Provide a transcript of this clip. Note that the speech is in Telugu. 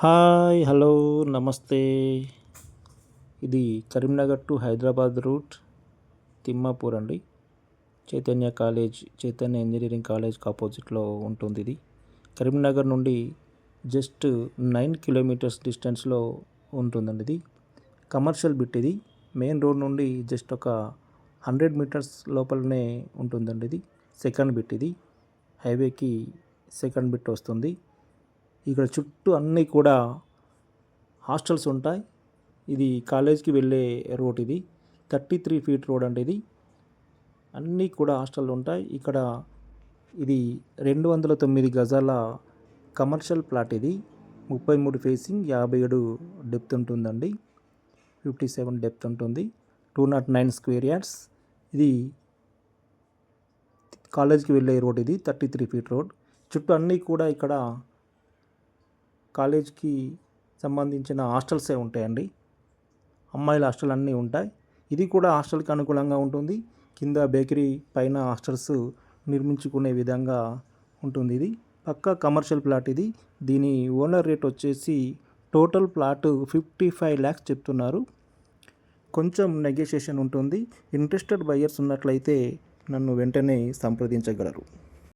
హాయ్ హలో నమస్తే. ఇది కరీంనగర్ టు హైదరాబాద్ రూట్ తిమ్మాపూర్ అండి. చైతన్య ఇంజనీరింగ్ కాలేజ్కి ఆపోజిట్లో ఉంటుంది. ఇది కరీంనగర్ నుండి జస్ట్ 9 కిలోమీటర్స్ డిస్టెన్స్లో ఉంటుందండి. ఇది కమర్షియల్ బిట్. ఇది మెయిన్ రోడ్ నుండి జస్ట్ ఒక 100 మీటర్స్ లోపలనే ఉంటుందండి. ఇది సెకండ్ బిట్. ఇది హైవేకి సెకండ్ బిట్ వస్తుంది. ఇక్కడ చుట్టూ అన్నీ కూడా హాస్టల్స్ ఉంటాయి. ఇది కాలేజ్కి వెళ్ళే రోడ్. ఇది 33 ఫీట్ రోడ్ అండి. ఇది అన్నీ కూడా హాస్టల్ ఉంటాయి. ఇక్కడ ఇది 209 గజాల కమర్షియల్ ప్లాట్. ఇది 33 ఫేసింగ్, 57 డెప్త్ ఉంటుందండి. 57 డెప్త్ ఉంటుంది. 209 స్క్వేర్ యార్డ్స్. ఇది కాలేజ్కి వెళ్ళే రోడ్. ఇది 33 ఫీట్ రోడ్. చుట్టూ అన్నీ కూడా ఇక్కడ కాలేజ్కి సంబంధించిన హాస్టల్సే ఉంటాయండి. అమ్మాయిల హాస్టల్ అన్నీ ఉంటాయి. ఇది కూడా హాస్టల్కి అనుకూలంగా ఉంటుంది. కింద బేకరీ, పైన హాస్టల్స్ నిర్మించుకునే విధంగా ఉంటుంది. ఇది పక్కా కమర్షియల్ ప్లాట్. ఇది దీని ఓనర్ రేట్ వచ్చేసి టోటల్ ప్లాట్ 55 lakhs చెప్తున్నారు. కొంచెం నెగోషియేషన్ ఉంటుంది. ఇంట్రెస్టెడ్ బయర్స్ ఉన్నట్లయితే నన్ను వెంటనే సంప్రదించగలరు.